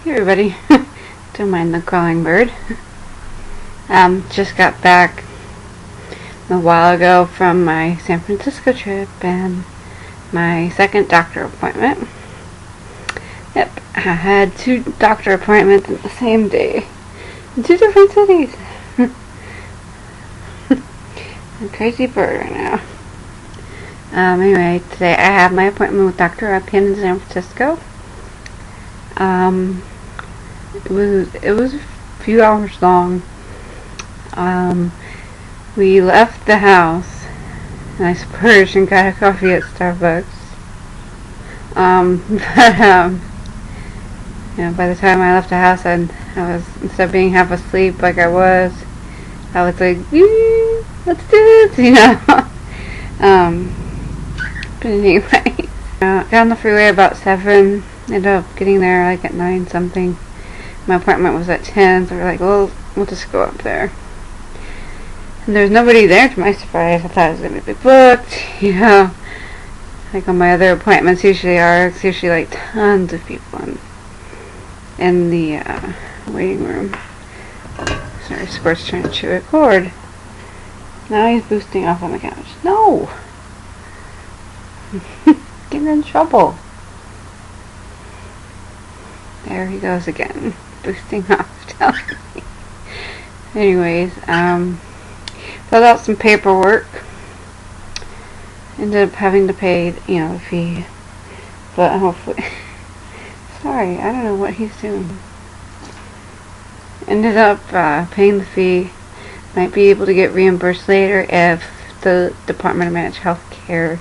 Hey everybody, don't mind the crawling bird. Just got back a while ago from my San Francisco trip and my second doctor appointment. Yep, I had 2 doctor appointments in the same day in 2 different cities. I'm a crazy bird right now. Anyway, today I have my appointment with Dr. Rabkin in San Francisco. It was a few hours long. We left the house and I splurged and got a coffee at Starbucks. By the time I left the house, I was, instead of being half asleep like I was like, let's do this, But anyway, got on the freeway about 7. Ended up getting there like at 9 something. My appointment was at 10, so we're like, well, we'll just go up there. And there's nobody there, to my surprise. I thought it was going to be booked, like on my other appointments usually are. It's usually like tons of people in the waiting room. Sorry, Squirt's trying to chew a cord. Now he's boosting off on the couch. No! Getting in trouble. There he goes again, boosting off, telling me. Anyways, filled out some paperwork. Ended up having to pay, the fee. But hopefully, sorry, I don't know what he's doing. Ended up paying the fee. Might be able to get reimbursed later if the Department of Managed Health Care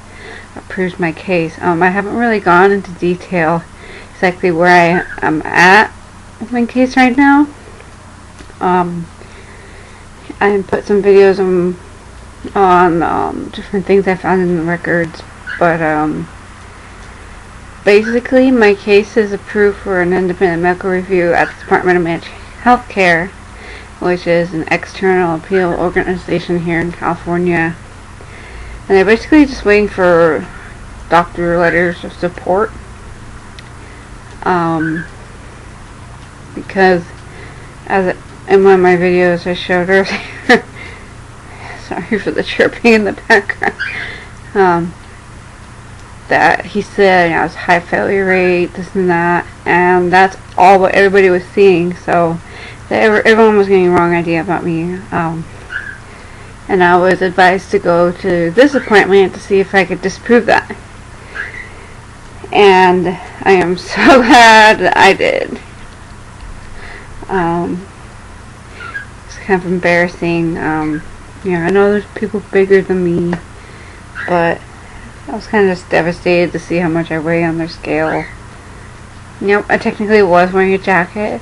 approves my case. I haven't really gone into detail exactly where I am at with my case right now. I put some videos on different things I found in the records, but basically my case is approved for an independent medical review at the Department of Managed Health Care, which is an external appeal organization here in California, and they're basically just waiting for doctor letters of support. Because in one of my videos I showed earlier, sorry for the chirping in the background, that he said it was high failure rate, this and that, and that's all what everybody was seeing, so everyone was getting the wrong idea about me. And I was advised to go to this appointment to see if I could disprove that. And I am so glad that I did. It's kind of embarrassing. I know there's people bigger than me, but I was kind of just devastated to see how much I weigh on their scale. I technically was wearing a jacket,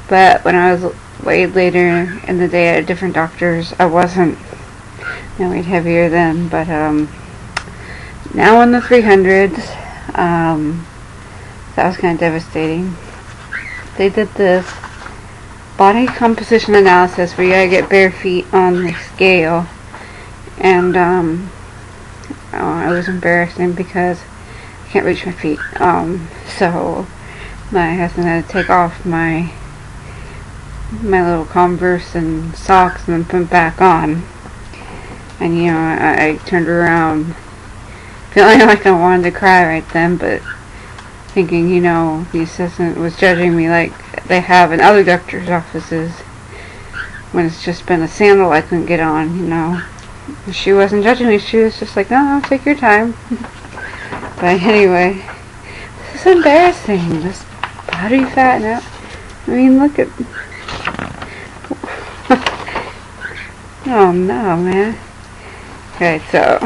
but when I was weighed later in the day at different doctors, I wasn't. I weighed heavier then, but now in the 300s. That was kind of devastating. They did this body composition analysis where you gotta get bare feet on the scale, and it was embarrassing because I can't reach my feet. So my husband had to take off my little Converse and socks and then put them back on. And I turned around feeling like I wanted to cry right then, but thinking, the assistant was judging me like they have in other doctors' offices when it's just been a sandal I couldn't get on, She wasn't judging me, she was just like, no, take your time. But anyway, this is embarrassing, this body fat now. Look at... Oh no, man. Okay, so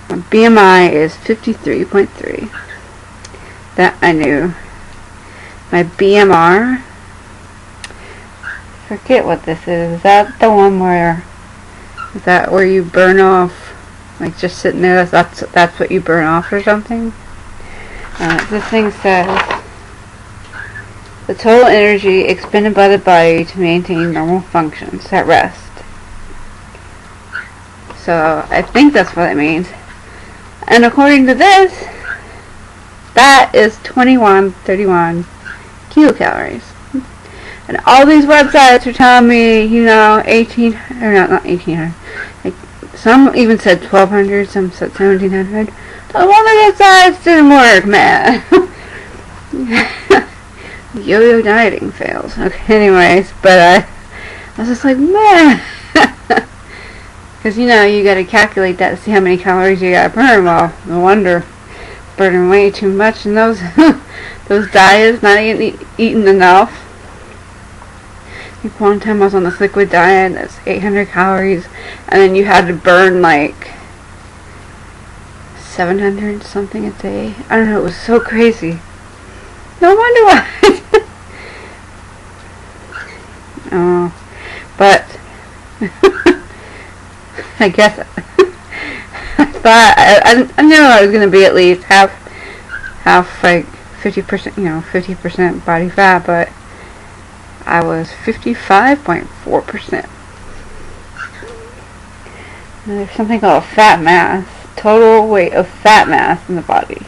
my BMI is 53.3. That I knew. My BMR, forget what this is. Is that the one where, is that where you burn off, like just sitting there, that's what you burn off or something? This thing says, the total energy expended by the body to maintain normal functions at rest. So I think that's what it means. And according to this, that is 21, 31, kilocalories. And all these websites are telling me, 18, or not 1800. Like, some even said 1200, some said 1700. So one of those sites didn't work, man. Yo-yo dieting fails. Okay, anyways, but I was just like, man. Because, you gotta calculate that to see how many calories you gotta burn. Well, no wonder. Burning way too much in those those diets, not eating enough. Like one time I was on this liquid diet that's 800 calories, and then you had to burn like 700 something a day. I don't know, it was so crazy. No wonder why. Oh, but I guess I thought I knew I was gonna be at least half like 50%, 50% body fat, but I was 55.4%. There's something called fat mass, total weight of fat mass in the body.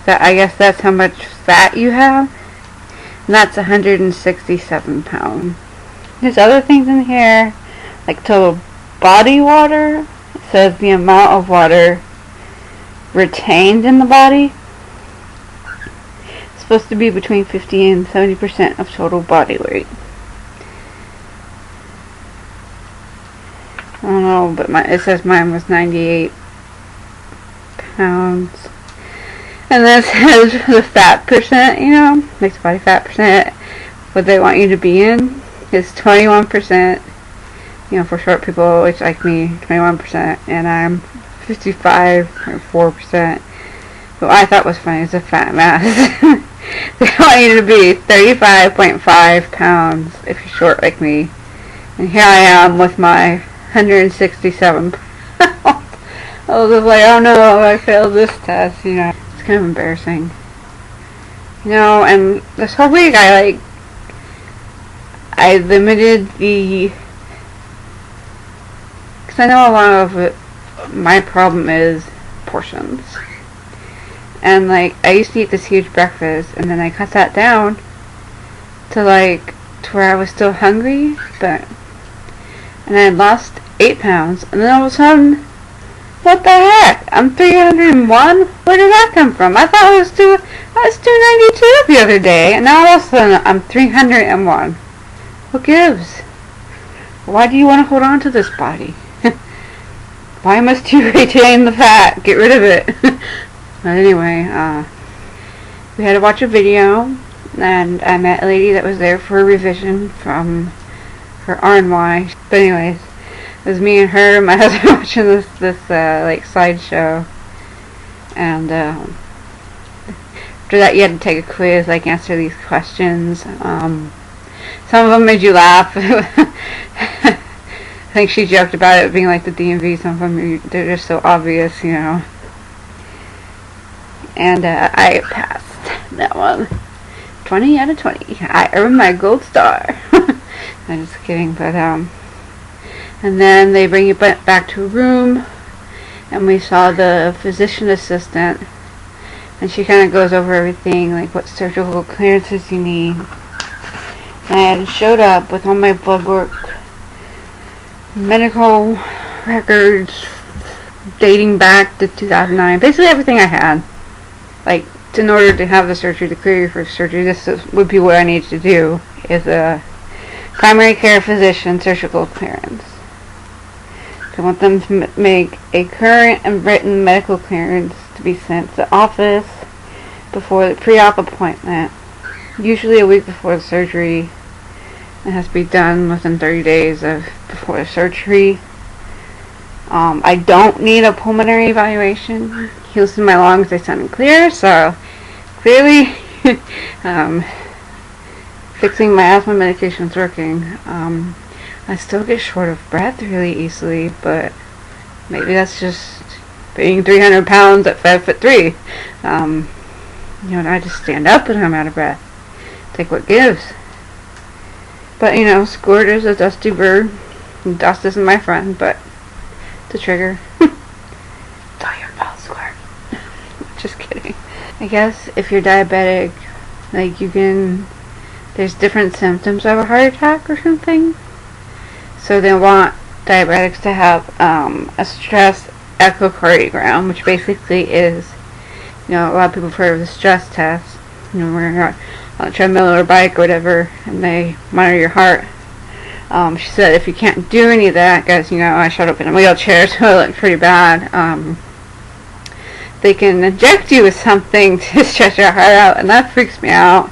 That, I guess that's how much fat you have, and that's 167 pounds. There's other things in here, like total body water. It says the amount of water retained in the body. It's supposed to be between 50 and 70% of total body weight. I don't know, but it says mine was 98 pounds. And then it says the fat percent, makes the body fat percent, what they want you to be in is 21%. For short people, which like me, 21%, and I'm 55.4%. What I thought was funny is the fat mass. They want you to be 35.5 pounds if you're short like me. And here I am with my 167 pounds. I was just like, oh no, I failed this test, It's kind of embarrassing. And this whole week I limited the... I know a lot of it, my problem is portions. And I used to eat this huge breakfast, and then I cut that down to where I was still hungry, and I had lost 8 pounds, and then all of a sudden, what the heck? I'm 301? Where did that come from? I thought I was 292 the other day, and now all of a sudden I'm 301. What gives? Why do you want to hold on to this body? Why must you retain the fat? Get rid of it. But anyway, we had to watch a video, and I met a lady that was there for a revision from her RNY. But anyways, it was me and her and my husband watching this slideshow. And after that, you had to take a quiz, answer these questions. Some of them made you laugh. I think she joked about it being like the DMV. Some of them, they're just so obvious, And I passed that one. 20 out of 20. I earned my gold star. I'm just kidding, but and then they bring you back to a room, and we saw the physician assistant, and she kind of goes over everything, like what surgical clearances you need. And I showed up with all my blood work, medical records dating back to 2009, basically everything I had. In order to have the surgery, to clear you for surgery, would be what I need to do, is a primary care physician surgical clearance. I want them to make a current and written medical clearance to be sent to the office before the pre-op appointment, usually a week before the surgery. It has to be done within 30 days before the surgery. I don't need a pulmonary evaluation. He listened to my lungs, they sounded clear, so clearly fixing my asthma medication is working. I still get short of breath really easily, but maybe that's just being 300 pounds at 5'3". I just stand up and I'm out of breath. Take what gives. But, Squirt is a dusty bird. Dust isn't my friend, but it's a trigger. It's all your fault, Squirt. Just kidding. I guess if you're diabetic Like there's different symptoms of a heart attack or something. So they want diabetics to have a stress echocardiogram, which basically is, a lot of people have heard of the stress test. When you're on a treadmill or a bike or whatever, and they monitor your heart. She said if you can't do any of that, because, I showed up in a wheelchair, so it looked pretty bad, they can inject you with something to stretch your heart out, and that freaks me out.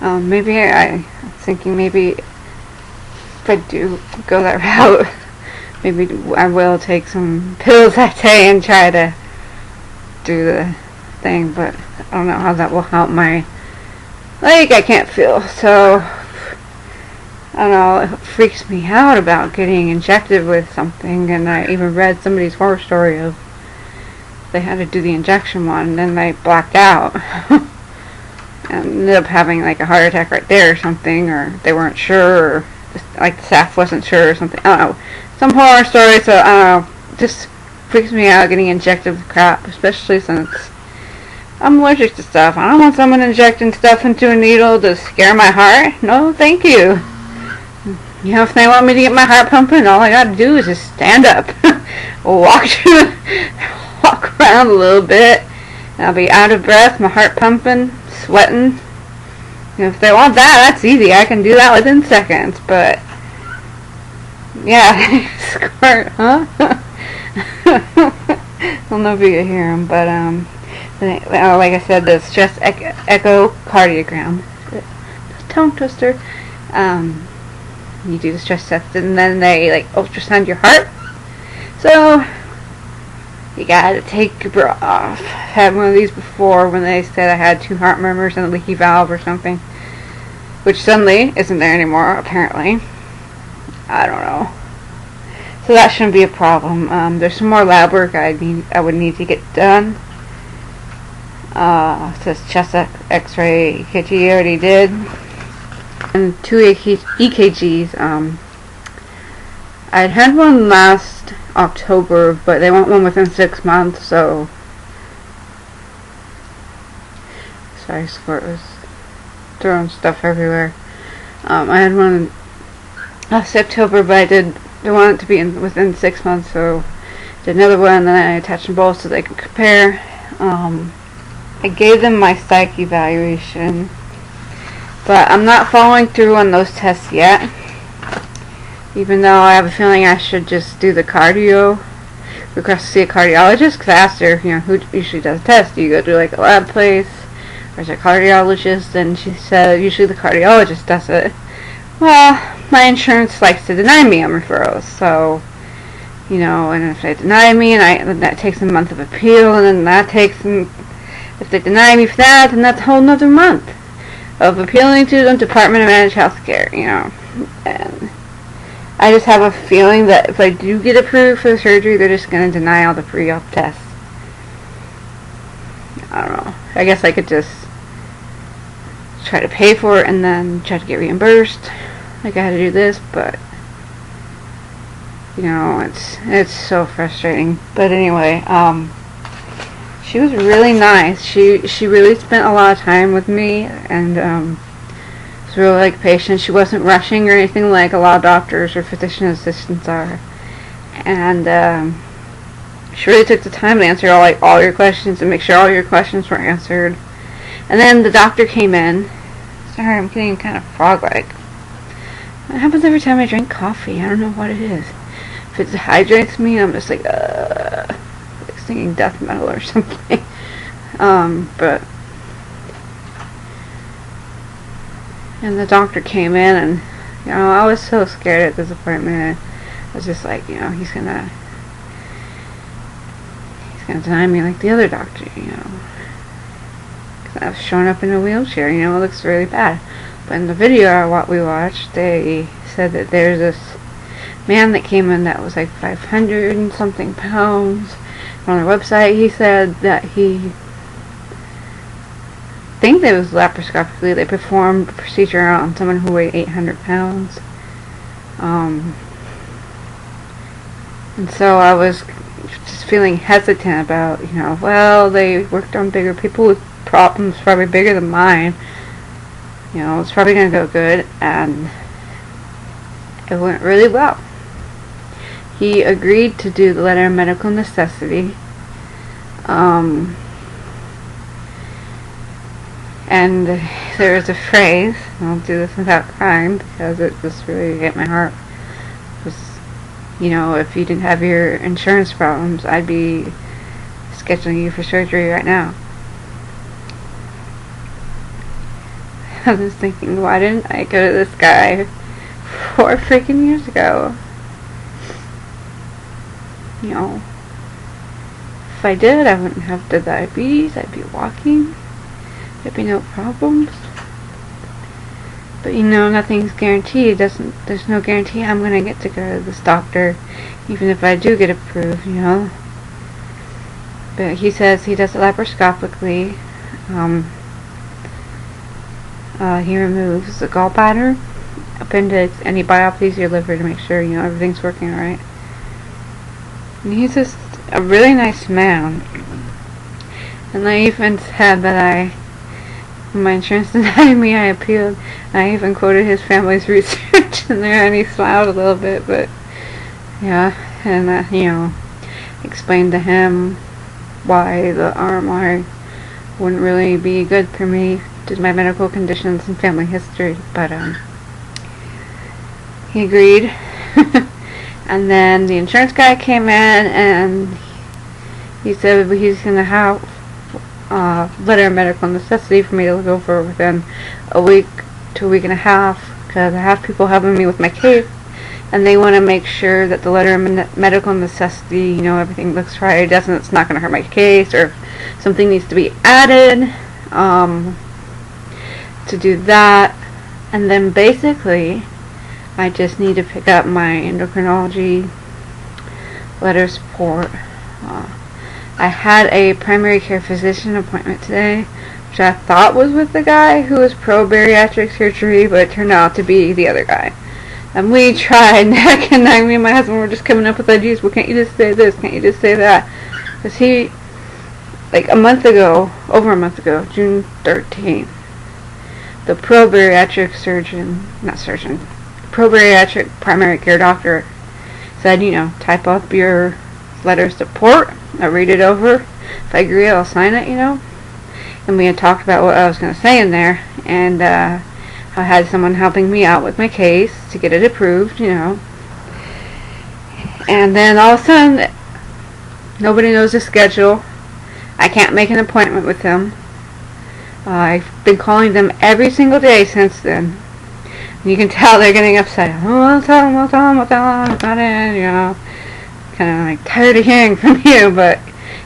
Maybe I'm thinking if I do go that route, maybe I will take some pills that day and try to do the thing, but I don't know how that will help my leg. I can't feel, so I don't know, it freaks me out about getting injected with something. And I even read somebody's horror story of they had to do the injection one and then they blacked out and ended up having like a heart attack right there or something, or they weren't sure, or like the staff wasn't sure or something. I don't know, some horror story. So I don't know, it just freaks me out getting injected with crap, especially since I'm allergic to stuff. I don't want someone injecting stuff into a needle to scare my heart. No, thank you. If they want me to get my heart pumping, all I gotta do is just stand up, walk around a little bit, and I'll be out of breath, my heart pumping, sweating. If they want that, that's easy. I can do that within seconds. But yeah, squirt, huh? I don't know if you can hear them, but like I said, the stress echocardiogram, tongue twister. You do the stress test, and then they ultrasound your heart. So you gotta take your bra off. I had one of these before when they said I had 2 heart murmurs and a leaky valve or something, which suddenly isn't there anymore, apparently. I don't know. So that shouldn't be a problem. There's some more lab work I would need to get done. It says chest X-ray EKG I already did, and 2 EKGs. I'd had one last October, but they want one within 6 months. So sorry, Squirt was throwing stuff everywhere. I had one last October, but they want it to be within 6 months. So did another one, then I attached them both so they could compare. I gave them my psych evaluation, but I'm not following through on those tests yet, even though I have a feeling I should just do the cardio, request to see a cardiologist, because I asked her, who usually does tests. Do you go to like a lab place, or is it a cardiologist? And she said usually the cardiologist does it. Well, my insurance likes to deny me on referrals, so, and if they deny me, then that takes a month of appeal, and then that takes if they deny me for that, then that's a whole nother month of appealing to the Department of Managed Health Care, and I just have a feeling that if I do get approved for the surgery, they're just going to deny all the pre-op tests. I don't know. I guess I could just try to pay for it and then try to get reimbursed. Like I had to do this, but it's so frustrating. But anyway, she was really nice. She really spent a lot of time with me, and was really patient. She wasn't rushing or anything like a lot of doctors or physician assistants are. And she really took the time to answer all your questions and make sure all your questions were answered. And then the doctor came in. Sorry, I'm getting kind of frog-like. It happens every time I drink coffee. I don't know what it is. If it dehydrates me, I'm just like singing death metal or something. But and the doctor came in, and I was so scared at this appointment. I was just like, he's gonna deny me like the other doctor, because I was showing up in a wheelchair. It looks really bad. But in the video we watched, they said that there's this man that came in that was like 500 and something pounds. On their website, he said that he think that it was laparoscopically. They performed a procedure on someone who weighed 800 pounds. And so I was just feeling hesitant about, well, they worked on bigger people with problems probably bigger than mine. it's probably going to go good, and it went really well. He agreed to do the letter of medical necessity, and there was a phrase, I'll do this without crying because it just really hit my heart, was, if you didn't have your insurance problems, I'd be scheduling you for surgery right now. I was thinking, why didn't I go to this guy 4 freaking years ago? If I did, I wouldn't have the diabetes, I'd be walking, there'd be no problems. But nothing's guaranteed. There's no guarantee I'm gonna get to go to this doctor, even if I do get approved, But he says he does it laparoscopically. He removes the gallbladder, appendix, any biopsies, your liver to make sure everything's working alright. And he's just a really nice man. And I even said that when my insurance denied me, I appealed. I even quoted his family's research in there, and he smiled a little bit, but yeah, and explained to him why the RMI wouldn't really be good for me due to my medical conditions and family history, but he agreed. And then the insurance guy came in and he said he's going to have letter of medical necessity for me to look over within a week to a week and a half, because I have people helping me with my case and they want to make sure that the letter of medical necessity, everything looks right, it's not going to hurt my case, or if something needs to be added, to do that. And then basically I just need to pick up my endocrinology letter of support. I had a primary care physician appointment today, which I thought was with the guy who was pro-bariatric surgery, but it turned out to be the other guy. And we tried neck and neck. Me and my husband were just coming up with ideas. Well, can't you just say this? Can't you just say that? Because he, over a month ago, June 13th, the pro-bariatric pro-bariatric primary care doctor said, type up your letter of support. I read it over. If I agree, I'll sign it, And we had talked about what I was going to say in there, and I had someone helping me out with my case to get it approved, And then all of a sudden, nobody knows the schedule. I can't make an appointment with them. I've been calling them every single day since then. And you can tell they're getting upset. Oh, I'll tell them, I'm not in, kind of tired of hearing from you, but,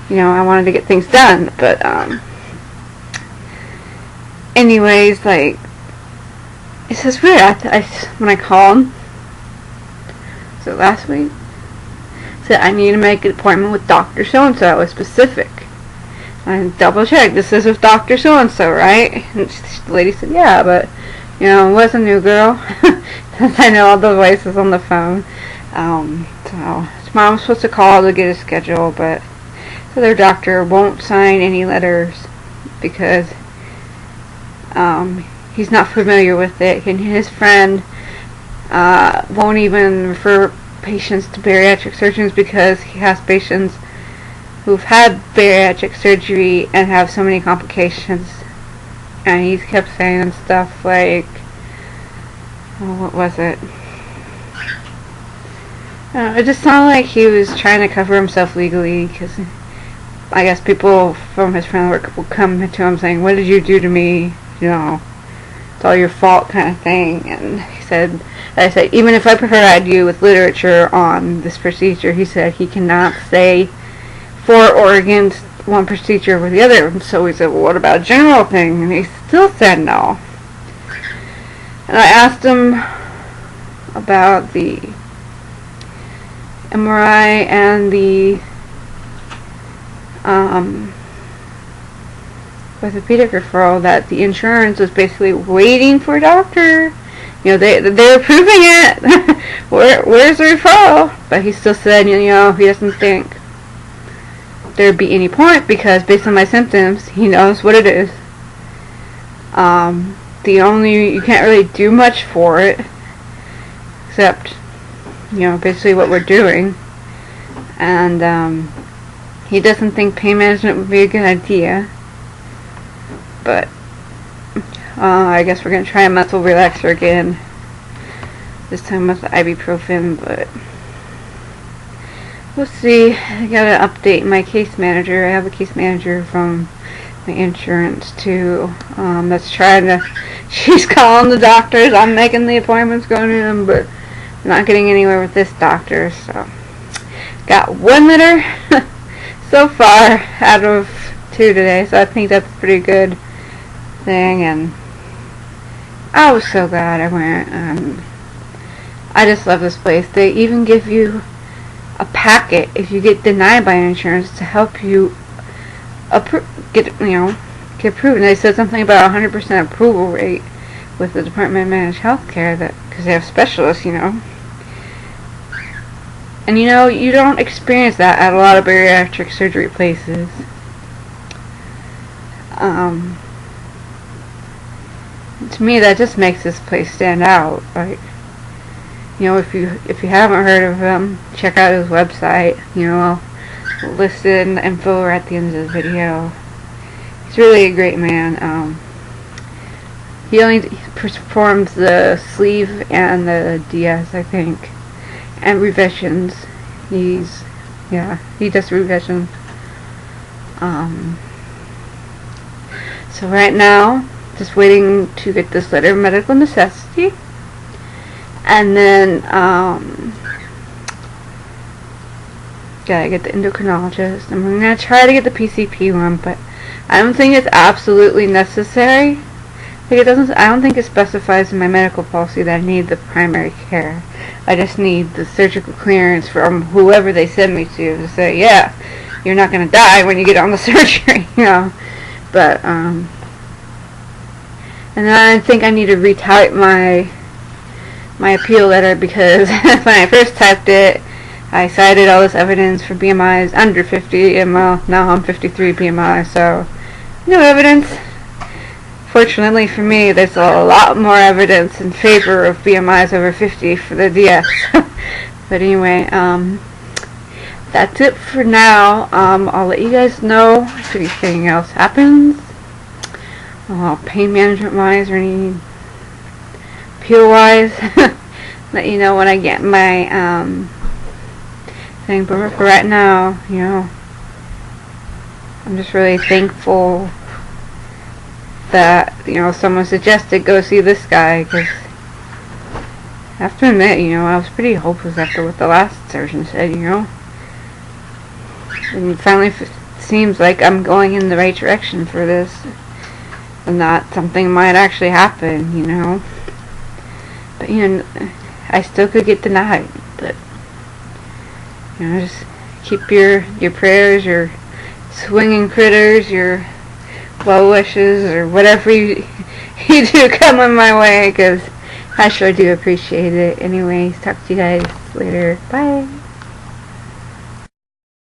I wanted to get things done. But, anyways, it's just weird. When I called, so last week, said I need to make an appointment with Dr. So-and-so. I was specific. I double checked. This is with Dr. So-and-so, right? And the lady said, yeah, but, it was a new girl. Since I know all the voices on the phone. So tomorrow I'm supposed to call to get a schedule, but the other doctor won't sign any letters because he's not familiar with it, and his friend won't even refer patients to bariatric surgeons because he has patients who've had bariatric surgery and have so many complications. And he kept saying stuff like, what was it? It just sounded like he was trying to cover himself legally, because I guess people from his friend work will come to him saying, what did you do to me? It's all your fault kind of thing. And I said, even if I provide you with literature on this procedure, he said he cannot say for or against one procedure over the other. And so we said, well, what about a general thing? And he still said no. And I asked him about the MRI and the orthopedic referral, that the insurance was basically waiting for a doctor. They're approving it. Where's the referral? But he still said, he doesn't think there'd be any point because based on my symptoms, he knows what it is. you can't really do much for it, except, basically what we're doing. And he doesn't think pain management would be a good idea, but I guess we're going to try a mental relaxer again, this time with ibuprofen, but we'll see. I gotta update my case manager. I have a case manager from my insurance too, that's trying to, she's calling the doctors, I'm making the appointments, going to them, but I'm not getting anywhere with this doctor. So got one letter so far out of 2 today, so I think that's a pretty good thing. And I was so glad I went. I just love this place. They even give you a packet if you get denied by insurance to help you get approved. And they said something about 100% approval rate with the Department of Managed Healthcare, that because they have specialists, And you don't experience that at a lot of bariatric surgery places. To me, that just makes this place stand out. Like, if you haven't heard of him, check out his website. I'll list it in the info or at the end of the video. He's really a great man. He only performs the sleeve and the DS, I think, and revisions. He does revisions. So right now, just waiting to get this letter of medical necessity, and then gotta get the endocrinologist, and we're gonna try to get the PCP one, but I don't think it's absolutely necessary. I don't think it specifies in my medical policy that I need the primary care. I just need the surgical clearance from whoever they send me to say, yeah, you're not gonna die when you get on the surgery, But and then I think I need to retype my appeal letter, because when I first typed it, I cited all this evidence for BMIs under 50, and well, now I'm 53 BMI, so no evidence. Fortunately for me, there's a lot more evidence in favor of BMIs over 50 for the DS. But anyway, that's it for now. I'll let you guys know if anything else happens, pain management wise or any appeal wise. Let you know when I get my thing. But for right now, I'm just really thankful that someone suggested go see this guy, because I have to admit, I was pretty hopeless after what the last surgeon said, and it finally seems like I'm going in the right direction for this, and that something might actually happen, but I still could get denied. But just keep your prayers, your swinging critters, your well wishes, or whatever you do coming my way, because I sure do appreciate it. Anyways, talk to you guys later. Bye.